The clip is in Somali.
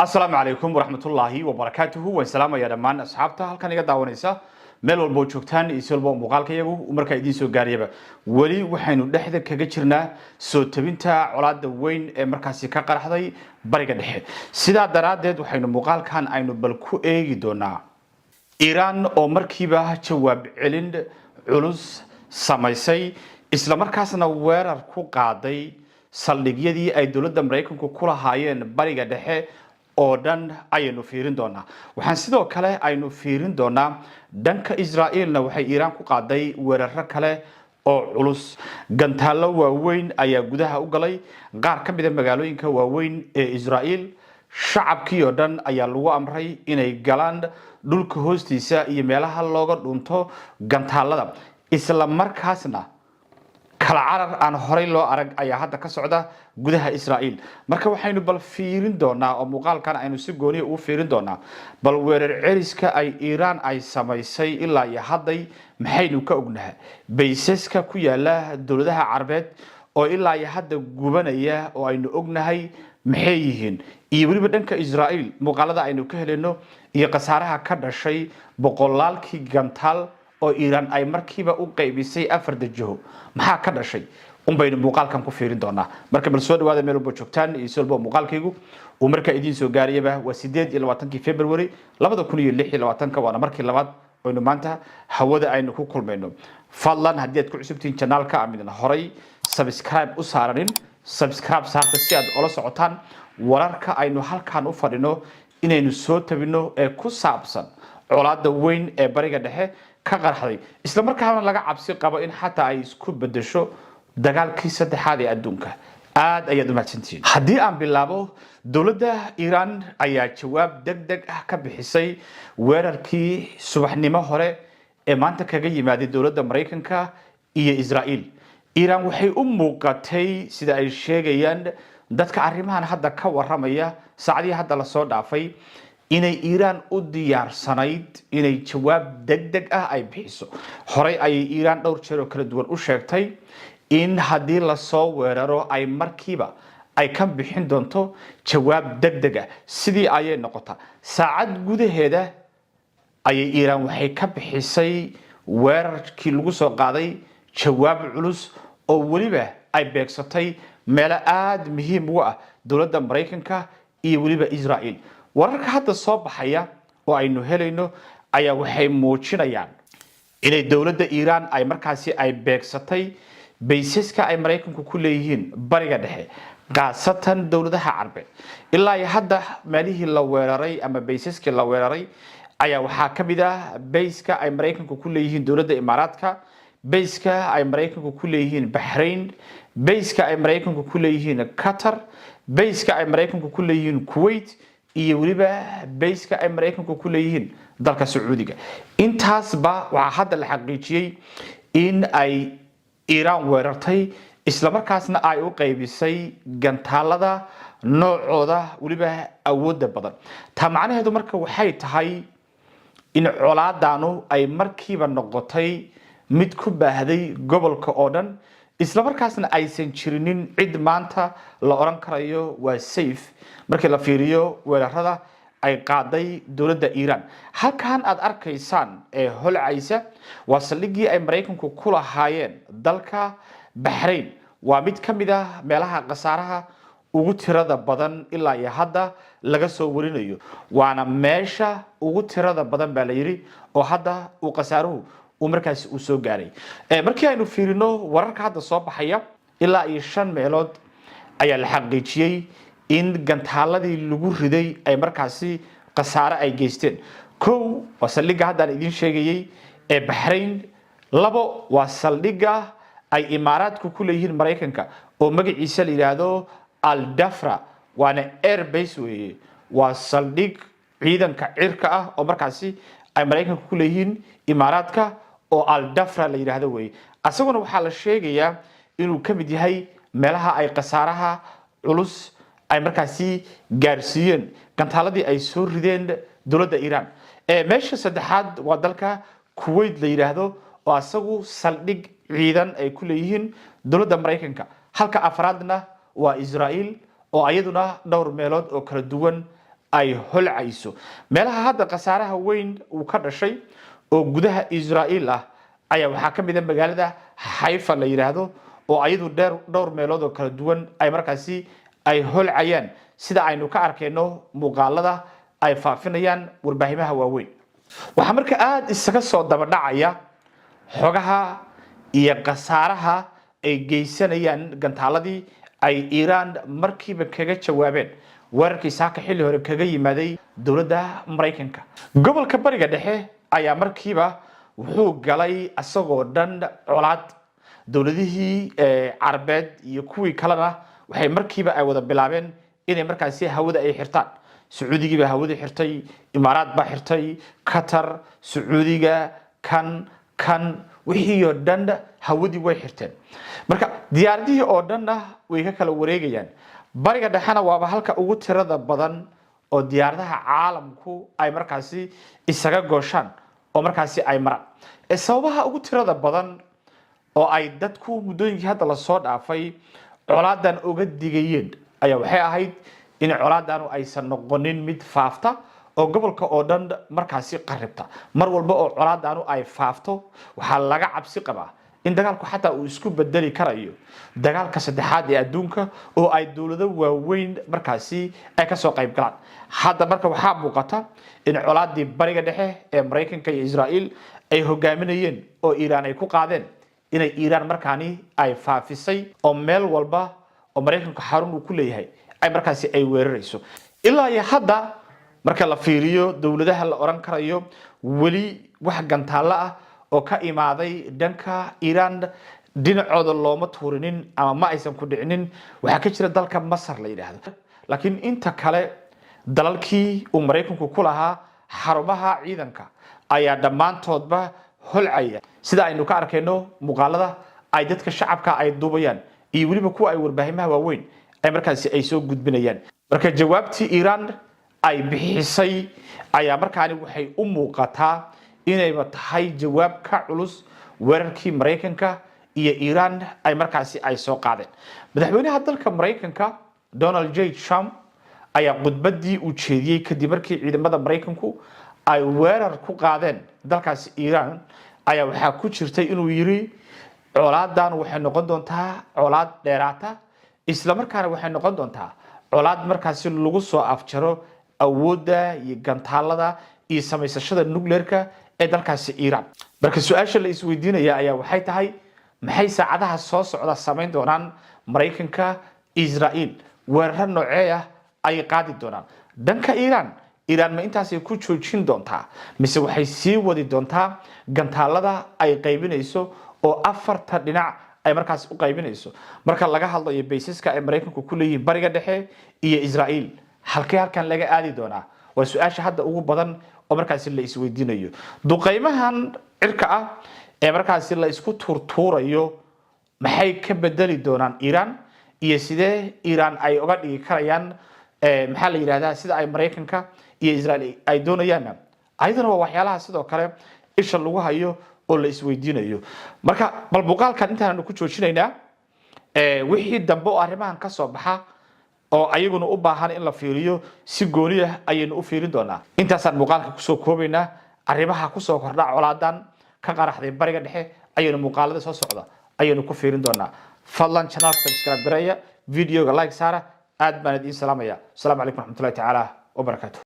السلام عليكم ورحمة الله وبركاته والسلام يا دمان أصحابته هل كان يقدر ونسا meel walba joogtaan isla walba muuqaalkayagu marka idin soo gaariyaba wali waxaynu dhexda kaga jirnaa soo tabinta colaadda weyn ee markaasi ka qarxday bariga dhexe sidaa daraadeed waxaynu muuqaalkan aynu bal ku eegi doonaa Iran oo markiiba jawaab celin culus samaysay isla markaasna weerar ku qaaday saldhigyadii ay dawladda Mareykanku ku lahaayeen bariga dhexe oo dhan aynu fiirin doonaa waxaan sidoo kale aynu fiirin doonaa dhanka Israa'iilna waxay Iran ku qaaday weerar kale oo culus gantaalo waaweyn ayaa gudaha u galay qaar ka mid ah magaalooyinka waaweyn ee Israa'iil shacabkii oo dhan ayaa lagu amray inay galaan dhulka hoostiisa iyo meelaha looga dhunto gantaalada isla markaasna kala carar aan horay loo arag ayaa hadda ka socda gudaha Israa'iil marka waxaynu bal fiirin doonaa oo muuqaalkan aynu si gooni u fiirin doonaa bal weerar celiska ay Iran ay samaysay ilaa iyo hadday maxaynu ka ognahay baysaska ku yaala dawladaha Carabeed oo ilaa iyo hadda gubanaya oo aynu ognahay maxay yihiin iyo waliba dhanka Israa'iil muuqaalada aynu ka heleno iyo qasaaraha ka dhashay boqolaalkii gantaal oo Iran ay markiiba u qaybisay afar dajaho maxaa ka dhashay baynu muuqaalkan ku fiirin doonaa marka bal soo dhawaada meel walba joogtaan iyo solba muuqaalkaygu oo marka idin soo gaariyaba waa 28 February 2026 waana markii labaad oo maanta hawada aynu ku kulmayno fadlan haddii aad ku cusubtiin channelka amidna horay subscribe u saaranin subscribe saarta si aad ula socotaan wararka aynu halkan u fadhino inaynu soo tabino ee ku saabsan colaadda weyn ee bariga dhexe ka qarxday isla markaana laga cabsi qabo in xataa ay isku bedesho dagaalkii saddexaad ee adduunka aad ayaad u mahadsantihiin haddii aan bilaabo dawladda Iran ayaa jawaab degdeg ah ka bixisay weerarkii subaxnimo hore ee maanta kaga yimaaday dawladda Mareykanka iyo Israa'iil Iran waxay u muuqatay sida ay sheegayaan dadka arrimahan hadda ka waramaya saacadii hadda la soo dhaafay inay Iran u diyaarsanayd inay jawaab degdeg ah ay bixiso horay ay Iran dhowr jeer oo kala duwan u sheegtay in haddii la soo weeraro ay markiiba ay ka bixin doonto jawaab degdeg ah sidii ay noqota saacad gudaheeda ayay Iran waxay ka bixisay weerarkii lagu soo qaaday jawaab culus oo waliba ay beegsatay meel aad muhiim u ah dawladda Mareykanka iyo waliba Israa'iil wararka hadda soo baxaya oo aynu helayno ayaa waxay muujinayaan inay dawladda Iran ay markaasi ay beegsatay baysaska ay Mareykanku ku leeyihiin bariga dhexe qaasatan dawladaha Carabeed ilaa hadda meelihii la weeraray ama baysaska la weeraray ayaa waxa ka mid ah bayska ay Mareykanku ku leeyihiin dawladda Imaaraadka bayska ay Mareykanku ku leeyihiin Bahrain bayska ay Mareykanku ku leeyihiin Qatar bayska ay Mareykanku ku leeyihiin Kuwait iyo waliba bayska ay Mareykanku ku leeyihiin dalka Sacuudiga intaasba waxa hadda la xaqiijiyay in ay Iran weerartay isla markaasna ay u qaybisay gantaalada noocooda waliba awoodda badan taa macnaheedu marka waxay tahay in colaadanu ay markiiba noqotay mid ku baahday gobolka oo dhan isla markaasna aysan jirinin cid maanta la oran karayo waa safe markii la fiiriyo weerarada ay qaaday dawladda Iran halkan aad arkaysaan ee holcaysa waa saldhigii ay Mareykanku ku lahaayeen dalka Bahrain waa mid ka mid ah meelaha qasaaraha ugu tirada badan ilaa iyo hadda laga soo warinayo waana meesha ugu tirada badan baa la yiri oo hadda uu qasaaruhu uu markaas u soo gaaray markii aynu fiirino wararka hadda soo baxaya ilaa iyo 5 meelood ayaa la xaqiijiyay in gantaaladii lagu riday ay markaasi qasaare ay geysteen kow waa saldhiga hadda idin sheegayay ee Bahrain labo waa saldhiga ay Imaaraadku ku leeyihiin Mareykanka oo magaciisa la yiraahdo Al Dafra waana air base weeye waa saldhig ciidanka cirka ah oo markaasi ay Mareykanku ku leeyihiin Imaaraadka oo Al Dafra la yiraahdo weeye asaguna waxa la sheegayaa inuu ka mid yahay meelaha ay qasaaraha culus ay markaasi gaarsiiyeen gantaaladii ay soo rideen dawladda Iran meesha saddexaad waa dalka Kuwait la yiraahdo oo asagu saldhig ciidan ay ku leeyihiin dawladda Mareykanka halka afraadna waa Israa'iil oo ayaduna dhowr meelood oo kala duwan ay holcayso meelaha hadda qasaaraha weyn uu ka dhashay oo gudaha Israa'iil ah ayaa waxa kamid ah magaalada Haifa la yiraahdo oo ayadu dhowr meelood oo kala duwan ay markaasi ay holcayaan sida aynu ka arkeyno muuqaalada ay faafinayaan warbaahimaha waaweyn waxa marka aad isaga soo daba dhacaya xogaha iyo qasaaraha ay geysanayaan gantaaladii ay Iran markiiba kaga jawaabeen wararkii saaka xilli hore kaga yimaaday dawladda Mareykanka gobolka bariga dhexe ayaa markiiba wuxuu galay asagoo dhan colaad dawladihii Carbeed iyo kuwii kalena waxay markiiba ay wada bilaabeen inay markaasi hawada ay xirtaan Sacuudiga baa hawada xirtay Imaaraad baa xirtay Qatar Sacuudiga kan wixii oo dhan hawadii way xirteen marka diyaaradihii oo dhan way ka kala wareegayaan bariga dhaxana waaba halka ugu tirada badan oo diyaaradaha caalamku ay markaasi isaga gooshaan oo markaasi ay maraan sababaha ugu tirada badan oo ay dadku muddooyinkii hadda la soo dhaafay colaadan uga digayeen ayaa waxay ahayd in colaadan aysan noqonin mid faafta oo gobolka oo dhan markaasi qaribta mar walba oo colaadan ay faafto waxa laga cabsi qabaa in dagaalku xataa uu isku bedeli karayo dagaalka saddexaad ee adduunka oo ay dawlado waaweyn markaasi ay ka soo qayb galaan hadda marka waxa muuqata in colaadii bariga dhexe ee Mareykanka iyo Israa'iil ay hogaaminayeen oo Iran ay ku qaadeen inay Iran markaani ay faafisay oo meel walba oo Mareykanku xarun uu ku leeyahay ay markaasi ay weerarayso ilaa iyo hadda marka la fiiriyo dawladaha la oran karayo wali wax gantaalo ah oo ka imaaday dhanka Iran dhinacooda looma tuurinin ama ma aysan ku dhicinin waxa ka jira dalka Masar la yiraahdo laakiin inta kale dalalkii uu Mareykanku ku lahaa xarumaha ciidanka ayaa dhamaantoodba holcaya sida aynu ka arkeyno muuqaalada ay dadka shacabka ay duubayaan iyo waliba kuwa ay warbaahimaha waaweyn ay markaasi ay soo gudbinayaan marka jawaabtii Iran ay bixisay ayaa markaani waxay u muuqataa inay tahay jawaab ka culus weerarkii Mareykanka iyo Iran ay markaasi ay soo qaadeen madaxweynaha dalka Mareykanka Donald J. Trump ayaa khudbadii u jeediyay kadib markii ciidamada Mareykanku ay weerar ku qaadeen dalkaasi Iran ayaa waxa ku jirtay inuu yiri colaadan waxay noqon doontaa colaad dheeraata isla markaana waxay noqon doontaa colaad markaasi lagu soo afjaro awoodda iyo gantaalada iyo samaysashada nuclearka ee dalkaasi Iran marka su'aasha la isweydiinaya ayaa waxay tahay maxay saacadaha soo socda sameyn doonaan Mareykanka Israa'iil weerar noocee ah ay qaadi doonaan dhanka Iran ma intaasay ku joojin doontaa mise waxay sii wadi doontaa gantaalada ay qaybinayso oo afarta dhinac ay markaas u qaybinayso marka laga hadlayo baysaska ay Mareykanku ku leeyihiin bariga dhexe iyo Israa'iil halkan laga aadi doonaa waa su'aasha hadda ugu badan oo markaas la isweydiinayo duqeymahan cirka ah ee markaas la isku turtuurayo maxay ka bedeli doonaan Iran iyo sidee Iran ay uga dhigi karayaan maxaa la yiraahdaa sida ay Mareykanka iyo Israa'iil ay doonayaan ayadana waa waxyaalaha sidoo kale isha lagu hayo oo la isweydiinayo marka bal muuqaalkan intaan ku joojinaynaa wixii dambe oo arrimahan ka soo baxa oo ayaguna u baahan in la fiiriyo si gooni ah ayaynu u fiirin doonaa intaasaan muuqaalka ku soo koobaynaa arrimaha ku soo kordha colaadan ka qaraxday bariga dhexe ayaynu muuqaalada soo socda ayaynu ku fiirin doonaa fadlan channel subscribe gareeya videoga like saara aad baan idin salaamaya assalamu alaykum warahmatullahi ta'ala wa barakatuh